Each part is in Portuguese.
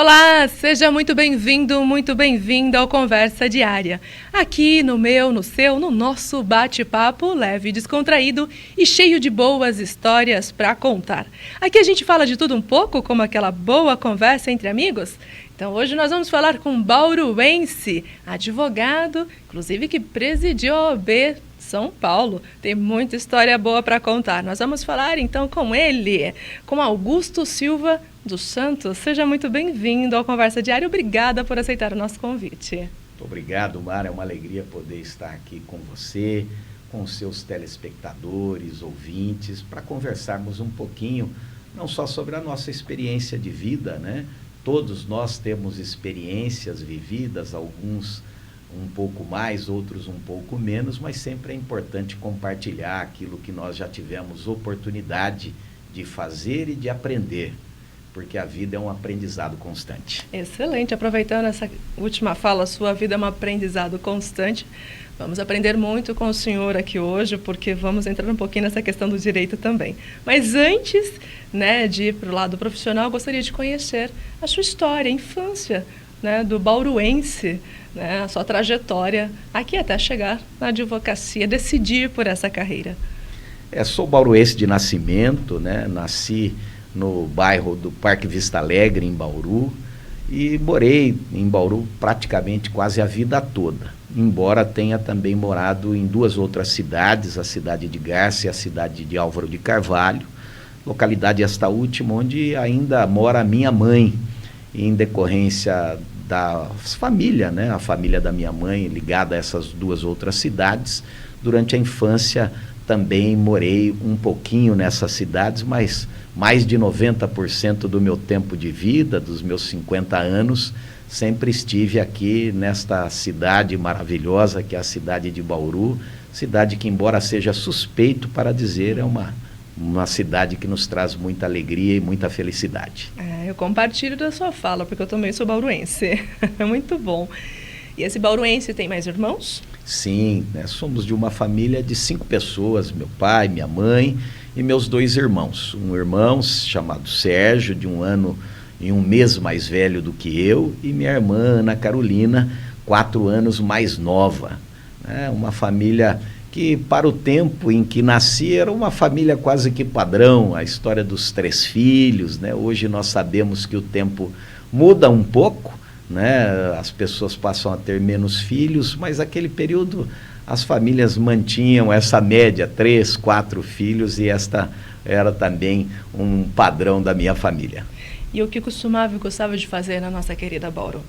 Olá, seja muito bem-vindo, muito bem-vinda ao Conversa Diária. Aqui no meu, no seu, no nosso bate-papo leve, descontraído e cheio de boas histórias para contar. Aqui a gente fala de tudo um pouco, como aquela boa conversa entre amigos. Então hoje nós vamos falar com um bauruense, advogado, inclusive que presidiu a OAB São Paulo. Tem muita história boa para contar. Nós vamos falar então com ele, com Augusto Silva dos Santos. Seja muito bem-vindo ao Conversa Diária. Obrigada por aceitar o nosso convite. Muito obrigado, Mara. É uma alegria poder estar aqui com você, com os seus telespectadores, ouvintes, para conversarmos um pouquinho, não só sobre a nossa experiência de vida, né? Todos nós temos experiências vividas, alguns um pouco mais, outros um pouco menos, mas sempre é importante compartilhar aquilo que nós já tivemos oportunidade de fazer e de aprender, porque a vida é um aprendizado constante. Excelente. Aproveitando essa última fala, sua vida é um aprendizado constante. Vamos aprender muito com o senhor aqui hoje, porque vamos entrar um pouquinho nessa questão do direito também. Mas antes, de ir para o lado profissional, gostaria de conhecer a sua história, a infância, do bauruense, a sua trajetória aqui até chegar na advocacia, decidir por essa carreira. Sou bauruense de nascimento, nasci no bairro do Parque Vista Alegre, em Bauru, e morei em Bauru praticamente quase a vida toda, embora tenha também morado em duas outras cidades, a cidade de Garça e a cidade de Álvaro de Carvalho, localidade esta última onde ainda mora a minha mãe, em decorrência da família, a família da minha mãe ligada a essas duas outras cidades. Durante a infância também morei um pouquinho nessas cidades, mas mais de 90% do meu tempo de vida, dos meus 50 anos, sempre estive aqui nesta cidade maravilhosa que é a cidade de Bauru, cidade que, embora seja suspeito para dizer, é uma cidade que nos traz muita alegria e muita felicidade. Eu compartilho da sua fala, porque eu também sou bauruense. É muito bom. E esse bauruense tem mais irmãos? Sim, somos de uma família de 5 pessoas, meu pai, minha mãe e meus 2 irmãos. Um irmão chamado Sérgio, de 1 ano e 1 mês mais velho do que eu, e minha irmã Ana Carolina, 4 anos mais nova. Uma família que, para o tempo em que nasci, era uma família quase que padrão, a história dos 3 filhos. Hoje nós sabemos que o tempo muda um pouco, as pessoas passam a ter menos filhos, mas naquele período as famílias mantinham essa média, 3, 4 filhos, e esta era também um padrão da minha família. E o que costumava e gostava de fazer na nossa querida Bauru?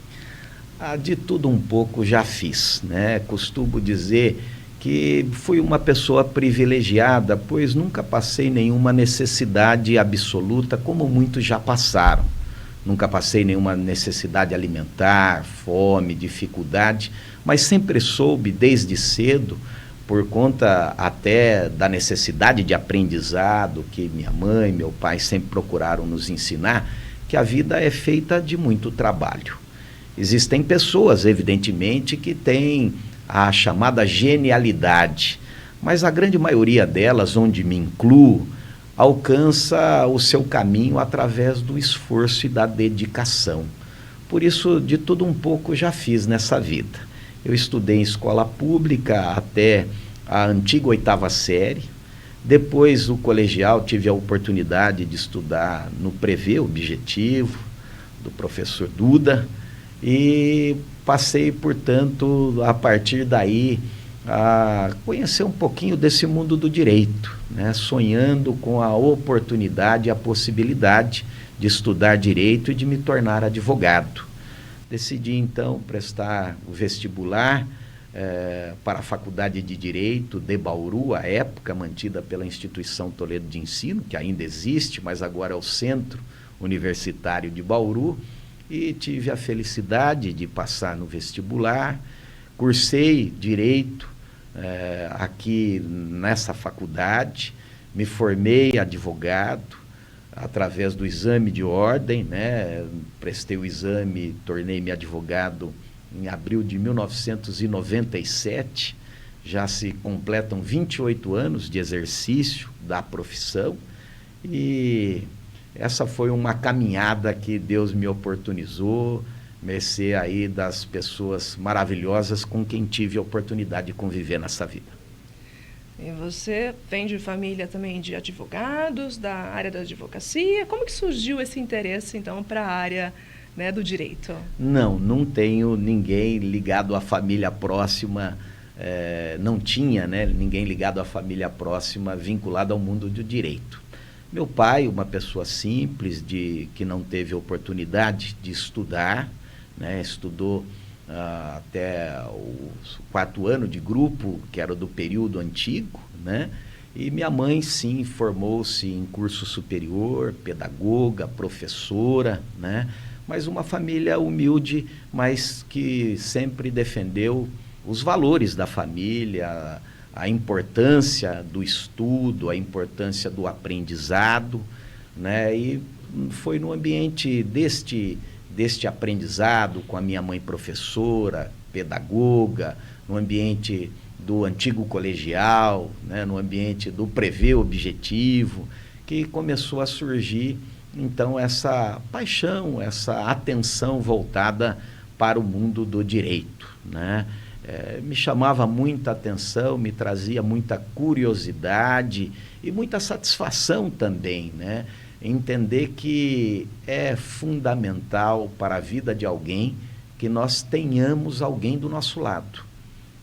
De tudo um pouco já fiz, Costumo dizer que fui uma pessoa privilegiada, pois nunca passei nenhuma necessidade absoluta, como muitos já passaram. Nunca passei nenhuma necessidade alimentar, fome, dificuldade, mas sempre soube desde cedo, por conta até da necessidade de aprendizado que minha mãe e meu pai sempre procuraram nos ensinar, que a vida é feita de muito trabalho. Existem pessoas, evidentemente, que têm a chamada genialidade, mas a grande maioria delas, onde me incluo, alcança o seu caminho através do esforço e da dedicação. Por isso, de tudo um pouco já fiz nessa vida. Eu estudei em escola pública até a antiga 8ª série. Depois, no colegial, tive a oportunidade de estudar no Prevê Objetivo, do professor Duda, e passei, portanto, a partir daí, a conhecer um pouquinho desse mundo do direito, sonhando com a oportunidade e a possibilidade de estudar direito e de me tornar advogado. Decidi, então, prestar o vestibular para a Faculdade de Direito de Bauru, à época mantida pela Instituição Toledo de Ensino, que ainda existe, mas agora é o Centro Universitário de Bauru, e tive a felicidade de passar no vestibular. Cursei Direito aqui nessa faculdade, me formei advogado através do exame de ordem, prestei o exame, tornei-me advogado em abril de 1997, já se completam 28 anos de exercício da profissão, e essa foi uma caminhada que Deus me oportunizou, mercê aí das pessoas maravilhosas com quem tive a oportunidade de conviver nessa vida. E você vem de família também de advogados, da área da advocacia. Como que surgiu esse interesse, então, para a área, né, do direito? Não tenho ninguém ligado à família próxima, não tinha, né, ninguém ligado à família próxima vinculado ao mundo do direito. Meu pai, uma pessoa simples, que não teve oportunidade de estudar, né, estudou até o 4º ano de grupo, que era do período antigo, né? E minha mãe, sim, formou-se em curso superior, pedagoga, professora, né? Mas uma família humilde, mas que sempre defendeu os valores da família, a importância do estudo, a importância do aprendizado, né? E foi no ambiente deste aprendizado, com a minha mãe professora, pedagoga, no ambiente do antigo colegial, né, no ambiente do prevê objetivo, que começou a surgir, então, essa paixão, essa atenção voltada para o mundo do direito, né? Me chamava muita atenção, me trazia muita curiosidade e muita satisfação também, né? Entender que é fundamental para a vida de alguém que nós tenhamos alguém do nosso lado.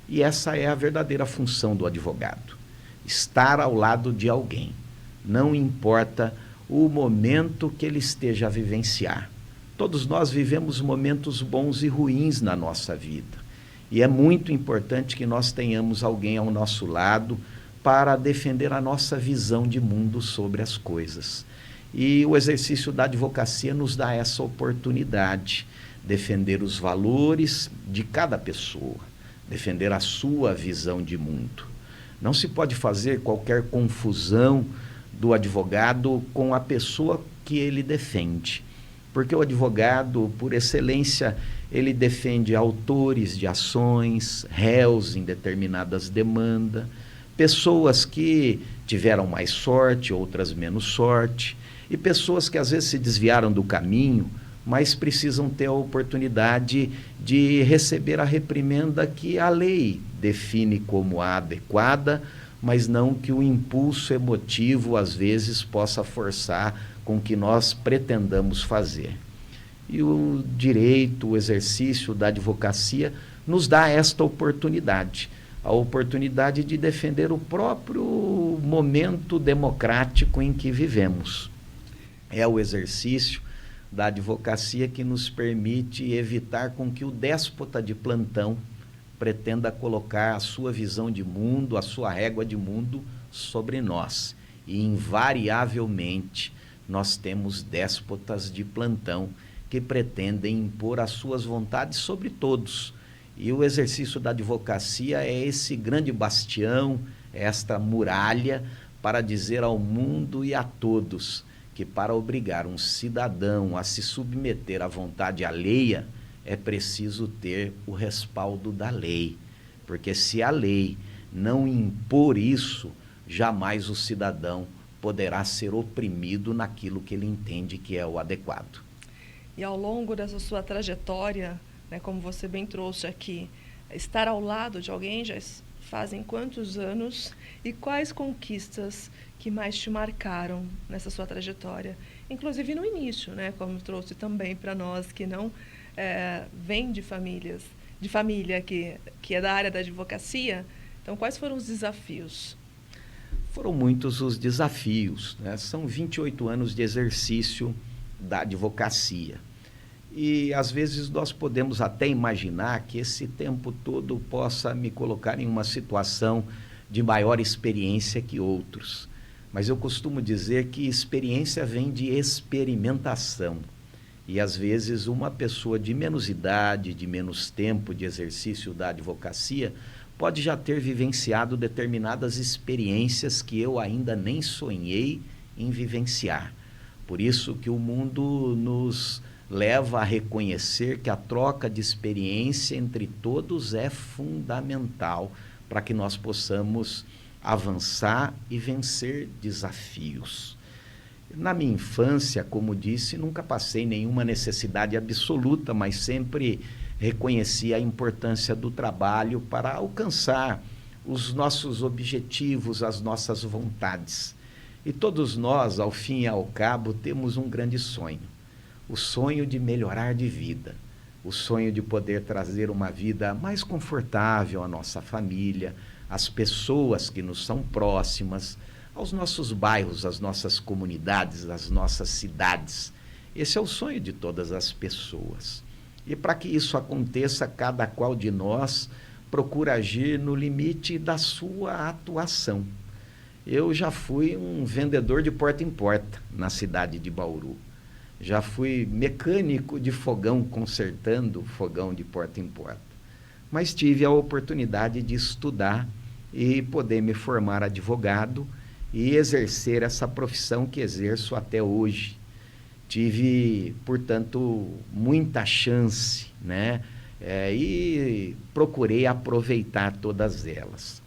E essa é a verdadeira função do advogado, estar ao lado de alguém. Não importa o momento que ele esteja a vivenciar. Todos nós vivemos momentos bons e ruins na nossa vida. E é muito importante que nós tenhamos alguém ao nosso lado para defender a nossa visão de mundo sobre as coisas. E o exercício da advocacia nos dá essa oportunidade, defender os valores de cada pessoa, defender a sua visão de mundo. Não se pode fazer qualquer confusão do advogado com a pessoa que ele defende, porque o advogado, por excelência, ele defende autores de ações, réus em determinadas demandas, pessoas que tiveram mais sorte, outras menos sorte, e pessoas que às vezes se desviaram do caminho, mas precisam ter a oportunidade de receber a reprimenda que a lei define como a adequada, mas não que o impulso emotivo às vezes possa forçar com que nós pretendamos fazer. E o direito, o exercício da advocacia nos dá esta oportunidade, a oportunidade de defender o próprio momento democrático em que vivemos. É o exercício da advocacia que nos permite evitar com que o déspota de plantão pretenda colocar a sua visão de mundo, a sua régua de mundo sobre nós. E invariavelmente nós temos déspotas de plantão que pretendem impor as suas vontades sobre todos. E o exercício da advocacia é esse grande bastião, esta muralha para dizer ao mundo e a todos que para obrigar um cidadão a se submeter à vontade alheia é preciso ter o respaldo da lei, porque se a lei não impor isso, jamais o cidadão poderá ser oprimido naquilo que ele entende que é o adequado. E ao longo dessa sua trajetória, né, como você bem trouxe aqui, estar ao lado de alguém já fazem quantos anos e quais conquistas que mais te marcaram nessa sua trajetória? Inclusive no início, né, como trouxe também para nós que não vem de família que é da área da advocacia. Então, quais foram os desafios? Foram muitos os desafios, né? São 28 anos de exercício da advocacia. E, às vezes, nós podemos até imaginar que esse tempo todo possa me colocar em uma situação de maior experiência que outros. Mas eu costumo dizer que experiência vem de experimentação. E, às vezes, uma pessoa de menos idade, de menos tempo de exercício da advocacia, pode já ter vivenciado determinadas experiências que eu ainda nem sonhei em vivenciar. Por isso que o mundo nos leva a reconhecer que a troca de experiência entre todos é fundamental para que nós possamos avançar e vencer desafios. Na minha infância, como disse, nunca passei nenhuma necessidade absoluta, mas sempre reconheci a importância do trabalho para alcançar os nossos objetivos, as nossas vontades. E todos nós, ao fim e ao cabo, temos um grande sonho: o sonho de melhorar de vida, o sonho de poder trazer uma vida mais confortável à nossa família, às pessoas que nos são próximas, aos nossos bairros, às nossas comunidades, às nossas cidades. Esse é o sonho de todas as pessoas. E para que isso aconteça, cada qual de nós procura agir no limite da sua atuação. Eu já fui um vendedor de porta em porta na cidade de Bauru. Já fui mecânico de fogão, consertando fogão de porta em porta. Mas tive a oportunidade de estudar e poder me formar advogado e exercer essa profissão que exerço até hoje. Tive, portanto, muita chance, né? E procurei aproveitar todas elas.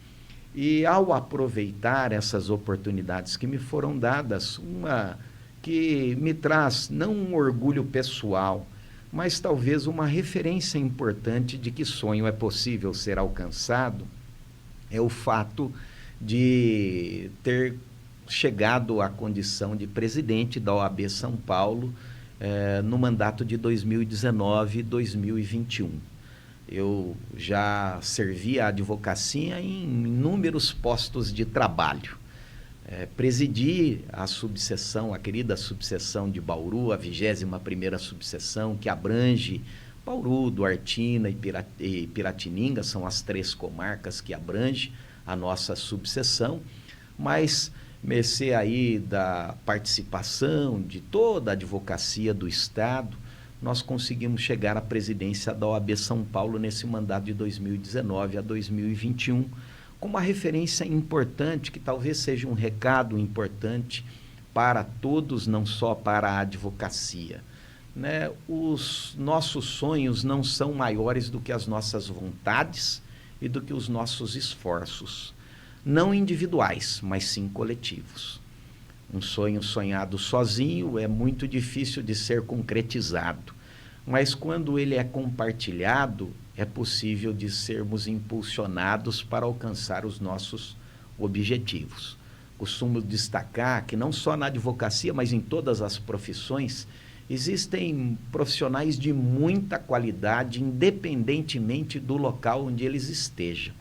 E ao aproveitar essas oportunidades que me foram dadas, uma que me traz não um orgulho pessoal, mas talvez uma referência importante de que sonho é possível ser alcançado, é o fato de ter chegado à condição de presidente da OAB São Paulo no mandato de 2019 e 2021. Eu já servi a advocacia em inúmeros postos de trabalho. Presidi a subseção, a querida subseção de Bauru, a 21ª subseção, que abrange Bauru, Duartina e Piratininga, são as 3 comarcas que abrange a nossa subseção, mas mercê aí da participação de toda a advocacia do Estado, nós conseguimos chegar à presidência da OAB São Paulo nesse mandato de 2019 a 2021, com uma referência importante, que talvez seja um recado importante para todos, não só para a advocacia. Né? Os nossos sonhos não são maiores do que as nossas vontades e do que os nossos esforços. Não individuais, mas sim coletivos. Um sonho sonhado sozinho é muito difícil de ser concretizado, mas quando ele é compartilhado, é possível de sermos impulsionados para alcançar os nossos objetivos. Costumo destacar que não só na advocacia, mas em todas as profissões, existem profissionais de muita qualidade, independentemente do local onde eles estejam.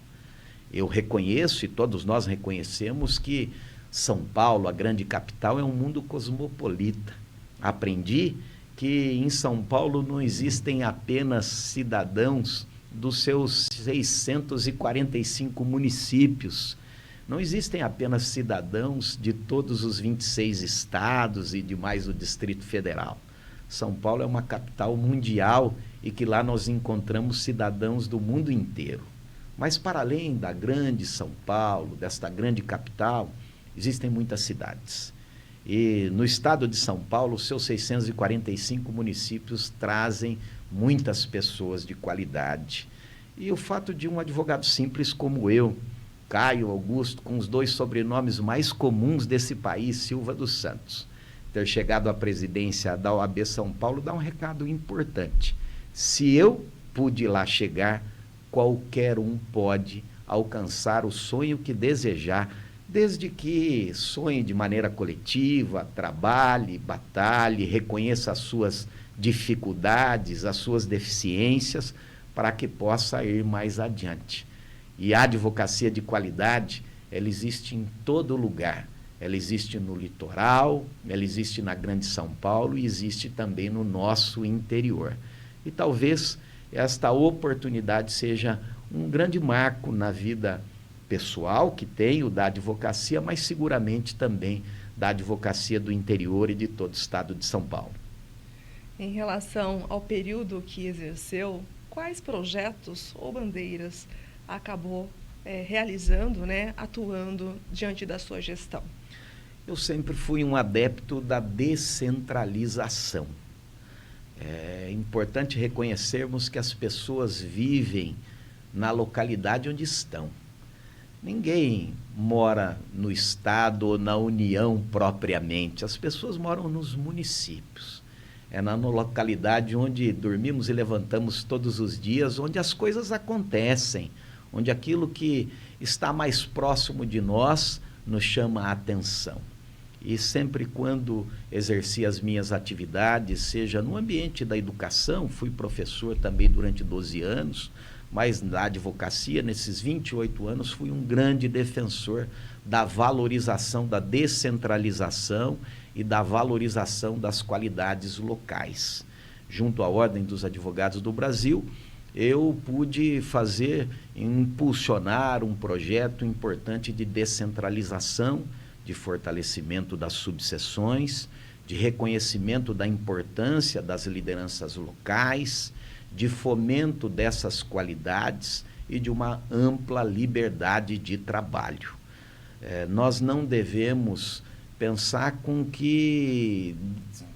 Eu reconheço, e todos nós reconhecemos, que São Paulo, a grande capital, é um mundo cosmopolita. Aprendi que em São Paulo não existem apenas cidadãos dos seus 645 municípios. Não existem apenas cidadãos de todos os 26 estados e de mais o Distrito Federal. São Paulo é uma capital mundial e que lá nós encontramos cidadãos do mundo inteiro. Mas para além da grande São Paulo, desta grande capital, existem muitas cidades. E no estado de São Paulo, seus 645 municípios trazem muitas pessoas de qualidade. E o fato de um advogado simples como eu, Caio Augusto, com os 2 sobrenomes mais comuns desse país, Silva dos Santos, ter chegado à presidência da OAB São Paulo, dá um recado importante. Se eu pude lá chegar, qualquer um pode alcançar o sonho que desejar, desde que sonhe de maneira coletiva, trabalhe, batalhe, reconheça as suas dificuldades, as suas deficiências, para que possa ir mais adiante. E a advocacia de qualidade, ela existe em todo lugar. Ela existe no litoral, ela existe na Grande São Paulo e existe também no nosso interior. E talvez esta oportunidade seja um grande marco na vida pessoal que tenho da advocacia, mas seguramente também da advocacia do interior e de todo o estado de São Paulo. Em relação ao período que exerceu, quais projetos ou bandeiras acabou realizando, né, atuando diante da sua gestão? Eu sempre fui um adepto da descentralização. É importante reconhecermos que as pessoas vivem na localidade onde estão. Ninguém mora no estado ou na União propriamente, as pessoas moram nos municípios. É na localidade onde dormimos e levantamos todos os dias, onde as coisas acontecem, onde aquilo que está mais próximo de nós nos chama a atenção. E sempre quando exerci as minhas atividades, seja no ambiente da educação, fui professor também durante 12 anos, mas na advocacia, nesses 28 anos, fui um grande defensor da valorização, da descentralização e da valorização das qualidades locais. Junto à Ordem dos Advogados do Brasil, eu pude impulsionar um projeto importante de descentralização, de fortalecimento das subseções, de reconhecimento da importância das lideranças locais, de fomento dessas qualidades e de uma ampla liberdade de trabalho. Nós não devemos pensar com que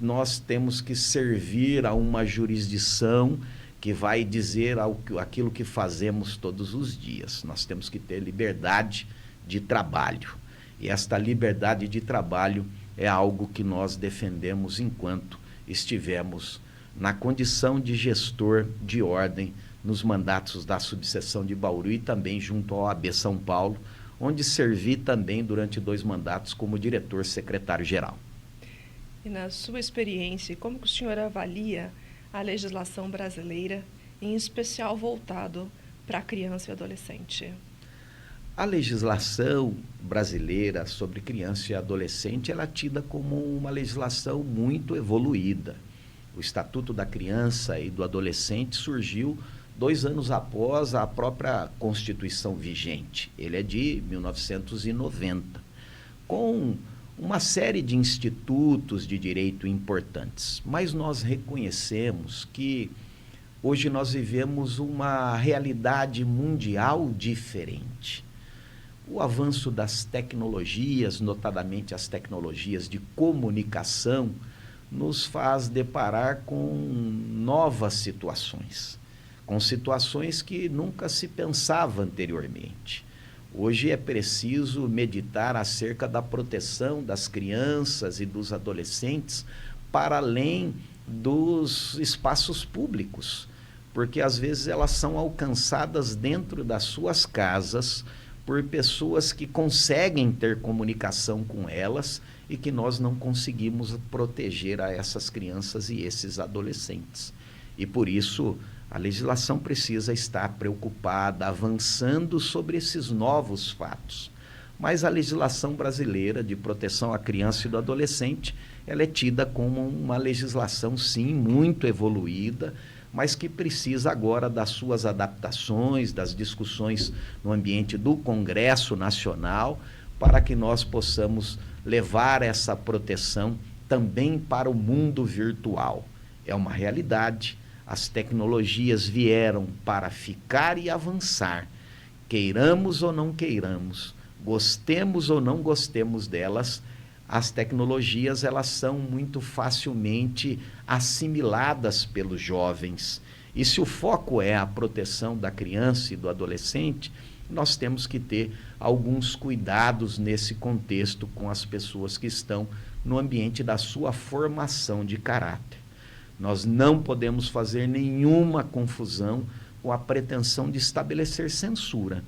nós temos que servir a uma jurisdição que vai dizer aquilo que fazemos todos os dias. Nós temos que ter liberdade de trabalho. E esta liberdade de trabalho é algo que nós defendemos enquanto estivemos na condição de gestor de ordem nos mandatos da subseção de Bauru e também junto ao OAB São Paulo, onde servi também durante 2 mandatos como diretor secretário-geral. E na sua experiência, como que o senhor avalia a legislação brasileira, em especial voltado para a criança e adolescente? A legislação brasileira sobre criança e adolescente ela é tida como uma legislação muito evoluída. O Estatuto da Criança e do Adolescente surgiu 2 anos após a própria Constituição vigente. Ele é de 1990, com uma série de institutos de direito importantes. Mas nós reconhecemos que hoje nós vivemos uma realidade mundial diferente. O avanço das tecnologias, notadamente as tecnologias de comunicação, nos faz deparar com novas situações, com situações que nunca se pensava anteriormente. Hoje é preciso meditar acerca da proteção das crianças e dos adolescentes para além dos espaços públicos, porque às vezes elas são alcançadas dentro das suas casas por pessoas que conseguem ter comunicação com elas e que nós não conseguimos proteger a essas crianças e esses adolescentes. E por isso a legislação precisa estar preocupada, avançando sobre esses novos fatos. Mas a legislação brasileira de proteção à criança e do adolescente, ela é tida como uma legislação, sim, muito evoluída, mas que precisa agora das suas adaptações, das discussões no ambiente do Congresso Nacional, para que nós possamos levar essa proteção também para o mundo virtual. É uma realidade, as tecnologias vieram para ficar e avançar, queiramos ou não queiramos, gostemos ou não gostemos delas, as tecnologias elas são muito facilmente assimiladas pelos jovens. E se o foco é a proteção da criança e do adolescente, nós temos que ter alguns cuidados nesse contexto com as pessoas que estão no ambiente da sua formação de caráter. Nós não podemos fazer nenhuma confusão com a pretensão de estabelecer censura.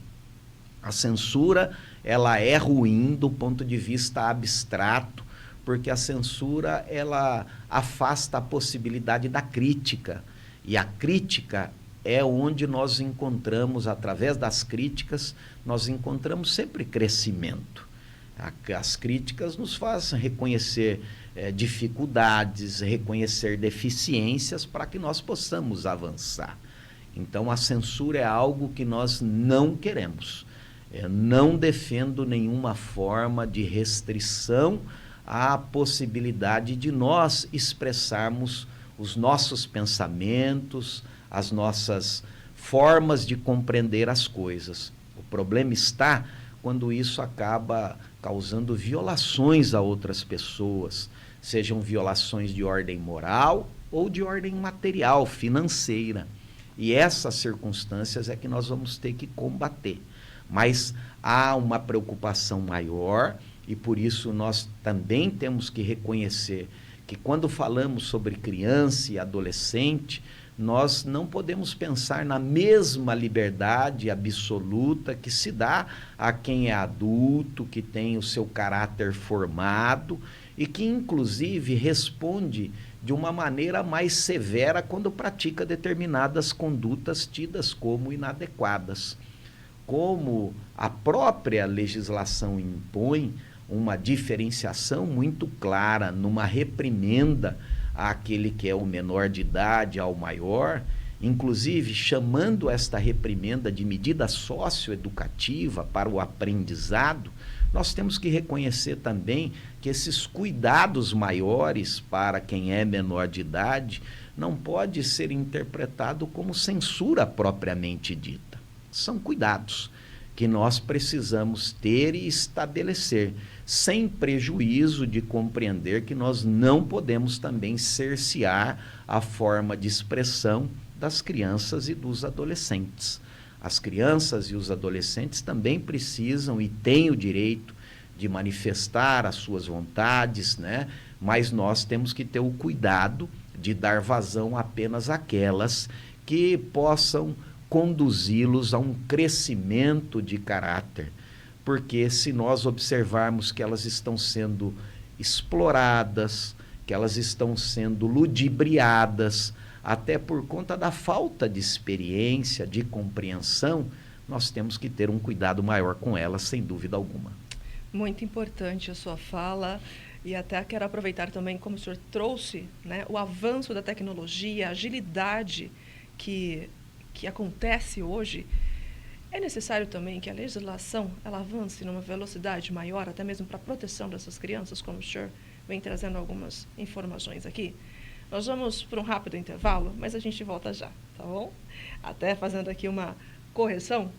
A censura, ela é ruim do ponto de vista abstrato, porque a censura, ela afasta a possibilidade da crítica. E a crítica é onde nós encontramos, através das críticas, nós encontramos sempre crescimento. As críticas nos fazem reconhecer dificuldades, reconhecer deficiências para que nós possamos avançar. Então, a censura é algo que nós não queremos. Eu não defendo nenhuma forma de restrição à possibilidade de nós expressarmos os nossos pensamentos, as nossas formas de compreender as coisas. O problema está quando isso acaba causando violações a outras pessoas, sejam violações de ordem moral ou de ordem material, financeira. E essas circunstâncias é que nós vamos ter que combater. Mas há uma preocupação maior e por isso nós também temos que reconhecer que quando falamos sobre criança e adolescente, nós não podemos pensar na mesma liberdade absoluta que se dá a quem é adulto, que tem o seu caráter formado e que, inclusive, responde de uma maneira mais severa quando pratica determinadas condutas tidas como inadequadas. Como a própria legislação impõe uma diferenciação muito clara numa reprimenda àquele que é o menor de idade ao maior, inclusive chamando esta reprimenda de medida socioeducativa para o aprendizado, nós temos que reconhecer também que esses cuidados maiores para quem é menor de idade não pode ser interpretado como censura propriamente dita. São cuidados que nós precisamos ter e estabelecer, sem prejuízo de compreender que nós não podemos também cercear a forma de expressão das crianças e dos adolescentes. As crianças e os adolescentes também precisam e têm o direito de manifestar as suas vontades, né? Mas nós temos que ter o cuidado de dar vazão apenas àquelas que possam conduzi-los a um crescimento de caráter, porque se nós observarmos que elas estão sendo exploradas, que elas estão sendo ludibriadas, até por conta da falta de experiência, de compreensão, nós temos que ter um cuidado maior com elas, sem dúvida alguma. Muito importante a sua fala. E até quero aproveitar também, como o senhor trouxe, né, o avanço da tecnologia, a agilidade que acontece hoje. É necessário também que a legislação ela avance numa velocidade maior, até mesmo para a proteção dessas crianças, como o senhor vem trazendo algumas informações aqui. Nós vamos para um rápido intervalo, mas a gente volta já, tá bom? Até fazendo aqui uma correção,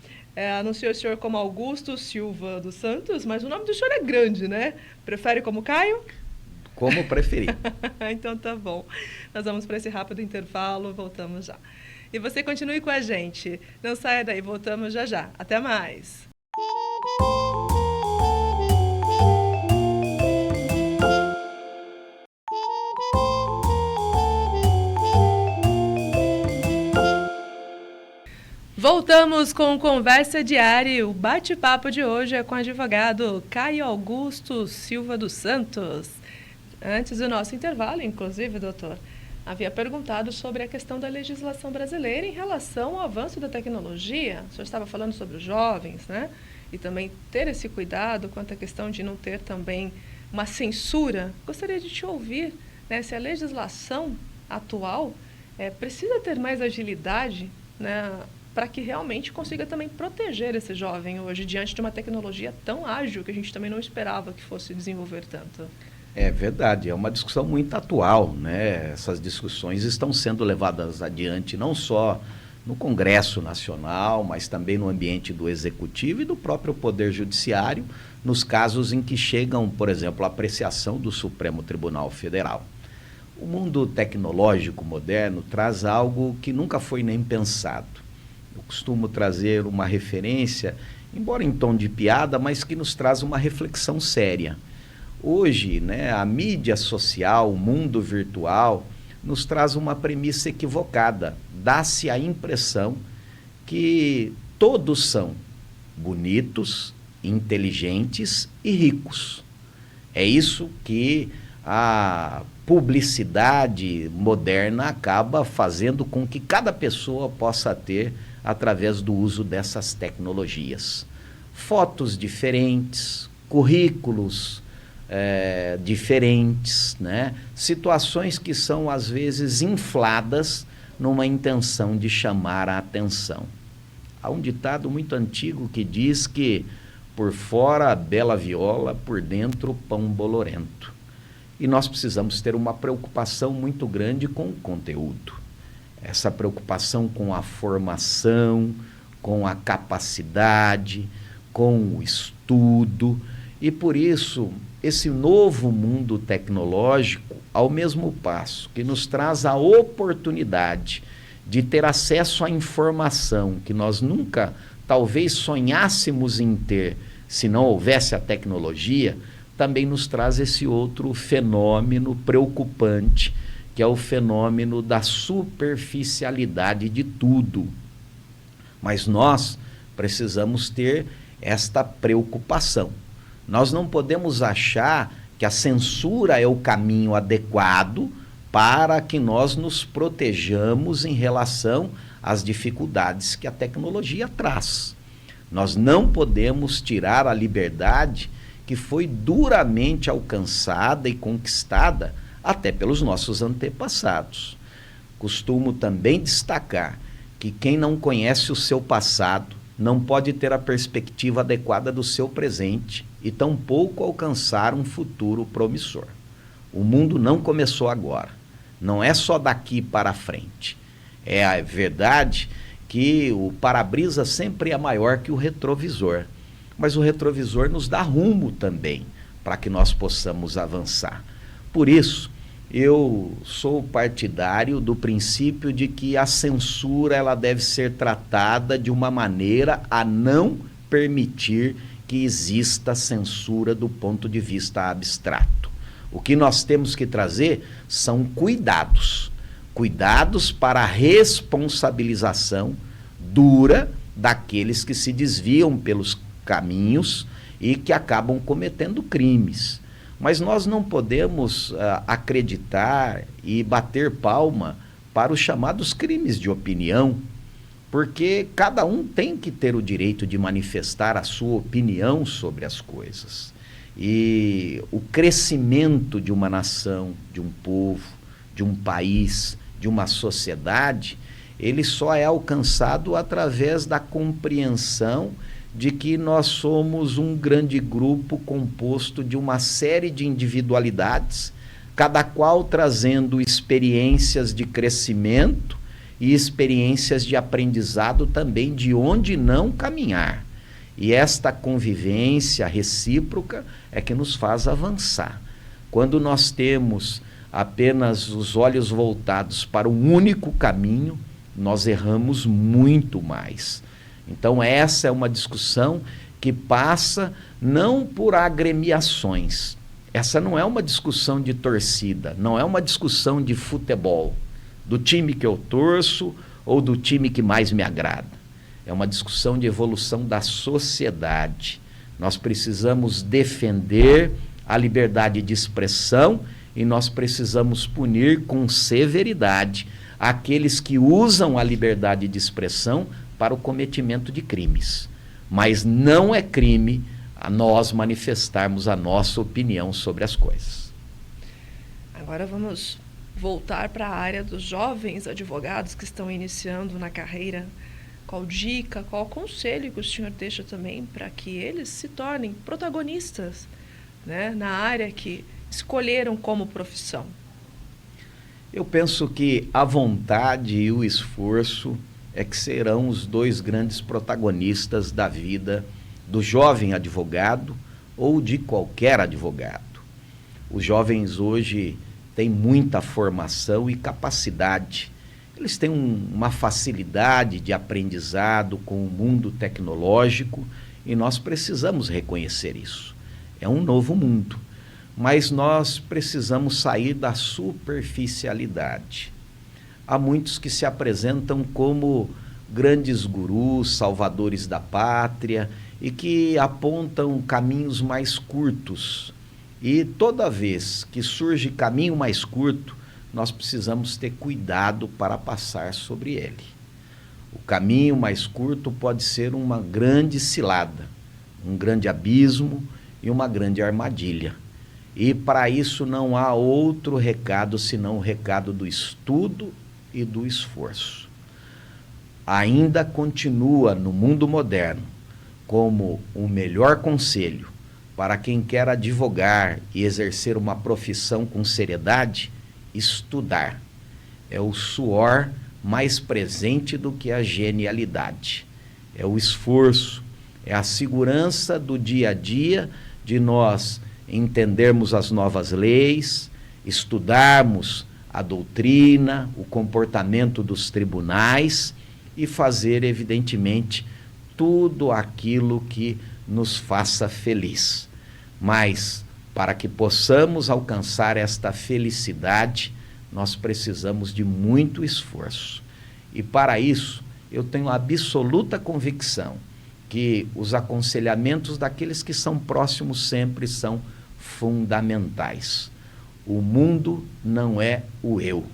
anunciou o senhor como Augusto Silva dos Santos, mas o nome do senhor é grande, né? Prefere como Caio? Como preferir. Então tá bom. Nós vamos para esse rápido intervalo, voltamos já. E você continue com a gente. Não saia daí, voltamos já já. Até mais. Voltamos com Conversa Diária. O bate-papo de hoje é com o advogado Caio Augusto Silva dos Santos. Antes do nosso intervalo, inclusive, doutor, havia perguntado sobre a questão da legislação brasileira em relação ao avanço da tecnologia. O senhor estava falando sobre os jovens, né? E também ter esse cuidado quanto à questão de não ter também uma censura. Gostaria de te ouvir, né, se a legislação atual precisa ter mais agilidade, né, para que realmente consiga também proteger esse jovem hoje diante de uma tecnologia tão ágil que a gente também não esperava que fosse desenvolver tanto. É verdade, é uma discussão muito atual, né? Essas discussões estão sendo levadas adiante não só no Congresso Nacional, mas também no ambiente do Executivo e do próprio Poder Judiciário, nos casos em que chegam, por exemplo, a apreciação do Supremo Tribunal Federal. O mundo tecnológico moderno traz algo que nunca foi nem pensado. Eu costumo trazer uma referência, embora em tom de piada, mas que nos traz uma reflexão séria. Hoje, né, a mídia social, o mundo virtual, nos traz uma premissa equivocada. Dá-se a impressão que todos são bonitos, inteligentes e ricos. É isso que a publicidade moderna acaba fazendo com que cada pessoa possa ter através do uso dessas tecnologias. Fotos diferentes, currículos diferentes, né? Situações que são às vezes infladas numa intenção de chamar a atenção. Há um ditado muito antigo que diz que por fora bela viola, por dentro pão bolorento. E nós precisamos ter uma preocupação muito grande com o conteúdo. Essa preocupação com a formação, com a capacidade, com o estudo. E por isso, esse novo mundo tecnológico, ao mesmo passo que nos traz a oportunidade de ter acesso à informação que nós nunca talvez sonhássemos em ter, se não houvesse a tecnologia, também nos traz esse outro fenômeno preocupante, que é o fenômeno da superficialidade de tudo. Mas nós precisamos ter esta preocupação. Nós não podemos achar que a censura é o caminho adequado para que nós nos protejamos em relação às dificuldades que a tecnologia traz. Nós não podemos tirar a liberdade que foi duramente alcançada e conquistada até pelos nossos antepassados. Costumo também destacar que quem não conhece o seu passado não pode ter a perspectiva adequada do seu presente e tampouco alcançar um futuro promissor. O mundo não começou agora, não é só daqui para frente. É a verdade que o para-brisa sempre é maior que o retrovisor, mas o retrovisor nos dá rumo também para que nós possamos avançar. Por isso, eu sou partidário do princípio de que a censura ela deve ser tratada de uma maneira a não permitir que exista censura do ponto de vista abstrato. O que nós temos que trazer são cuidados para a responsabilização dura daqueles que se desviam pelos caminhos e que acabam cometendo crimes. Mas nós não podemos acreditar e bater palma para os chamados crimes de opinião, porque cada um tem que ter o direito de manifestar a sua opinião sobre as coisas. E o crescimento de uma nação, de um povo, de um país, de uma sociedade, ele só é alcançado através da compreensão de que nós somos um grande grupo composto de uma série de individualidades, cada qual trazendo experiências de crescimento e experiências de aprendizado também de onde não caminhar. E esta convivência recíproca é que nos faz avançar. Quando nós temos apenas os olhos voltados para um único caminho, nós erramos muito mais. Então essa é uma discussão que passa não por agremiações. Essa não é uma discussão de torcida, não é uma discussão de futebol, do time que eu torço ou do time que mais me agrada. É uma discussão de evolução da sociedade. Nós precisamos defender a liberdade de expressão e nós precisamos punir com severidade aqueles que usam a liberdade de expressão para o cometimento de crimes. Mas não é crime a nós manifestarmos a nossa opinião sobre as coisas. Agora vamos voltar para a área dos jovens advogados que estão iniciando na carreira. Qual dica, qual conselho que o senhor deixa também para que eles se tornem protagonistas, né, na área que escolheram como profissão? Eu penso que a vontade e o esforço é que serão os dois grandes protagonistas da vida do jovem advogado ou de qualquer advogado. Os jovens hoje têm muita formação e capacidade. Eles têm uma facilidade de aprendizado com o mundo tecnológico e nós precisamos reconhecer isso. É um novo mundo, mas nós precisamos sair da superficialidade. Há muitos que se apresentam como grandes gurus, salvadores da pátria e que apontam caminhos mais curtos. E toda vez que surge caminho mais curto, nós precisamos ter cuidado para passar sobre ele. O caminho mais curto pode ser uma grande cilada, um grande abismo e uma grande armadilha. E para isso não há outro recado senão o recado do estudo e do esforço. Ainda continua no mundo moderno como o melhor conselho para quem quer advogar e exercer uma profissão com seriedade, estudar. É o suor mais presente do que a genialidade. É o esforço, é a segurança do dia a dia de nós entendermos as novas leis, estudarmos a doutrina, o comportamento dos tribunais e fazer, evidentemente, tudo aquilo que nos faça feliz. Mas, para que possamos alcançar esta felicidade, nós precisamos de muito esforço. E para isso, eu tenho absoluta convicção que os aconselhamentos daqueles que são próximos sempre são fundamentais. O mundo não é o eu,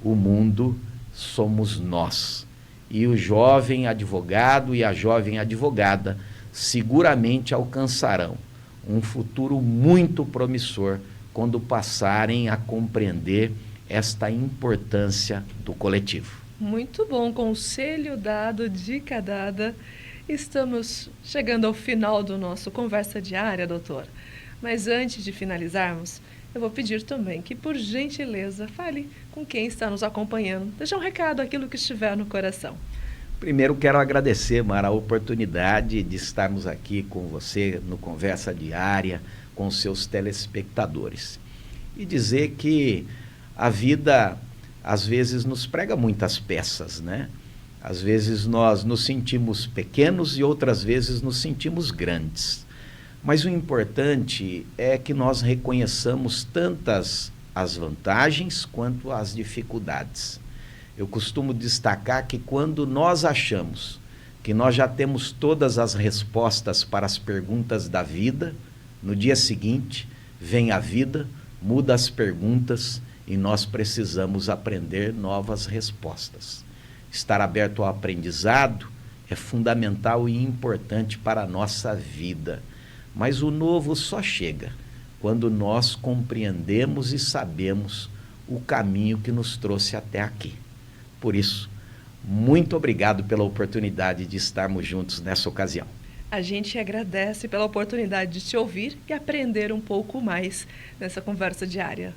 o mundo somos nós. E o jovem advogado e a jovem advogada seguramente alcançarão um futuro muito promissor quando passarem a compreender esta importância do coletivo. Muito bom, conselho dado, dica dada. Estamos chegando ao final do nosso Conversa Diária, doutor. Mas antes de finalizarmos, eu vou pedir também que, por gentileza, fale com quem está nos acompanhando. Deixa um recado, aquilo que estiver no coração. Primeiro, quero agradecer, Mara, a oportunidade de estarmos aqui com você no Conversa Diária, com os seus telespectadores. E dizer que a vida, às vezes, nos prega muitas peças, né? Às vezes nós nos sentimos pequenos e outras vezes nos sentimos grandes. Mas o importante é que nós reconheçamos tantas as vantagens quanto as dificuldades. Eu costumo destacar que quando nós achamos que nós já temos todas as respostas para as perguntas da vida, no dia seguinte vem a vida, muda as perguntas e nós precisamos aprender novas respostas. Estar aberto ao aprendizado é fundamental e importante para a nossa vida. Mas o novo só chega quando nós compreendemos e sabemos o caminho que nos trouxe até aqui. Por isso, muito obrigado pela oportunidade de estarmos juntos nessa ocasião. A gente agradece pela oportunidade de te ouvir e aprender um pouco mais nessa conversa diária.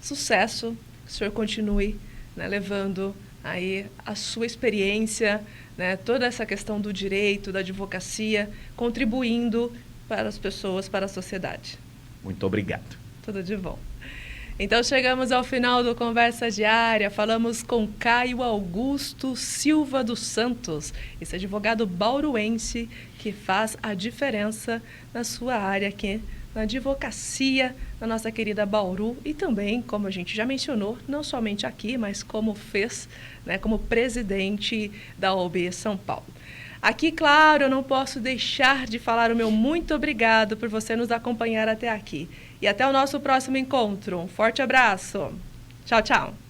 Sucesso, que o senhor continue, né, levando aí a sua experiência, né, toda essa questão do direito, da advocacia, contribuindo para as pessoas, para a sociedade. Muito obrigado. Tudo de bom. Então chegamos ao final do Conversa Diária, falamos com Caio Augusto Silva dos Santos, esse advogado bauruense que faz a diferença na sua área aqui, na advocacia, na nossa querida Bauru e também, como a gente já mencionou, não somente aqui, mas como fez, né, como presidente da OAB São Paulo. Aqui, claro, eu não posso deixar de falar o meu muito obrigado por você nos acompanhar até aqui. E até o nosso próximo encontro. Um forte abraço. Tchau, tchau.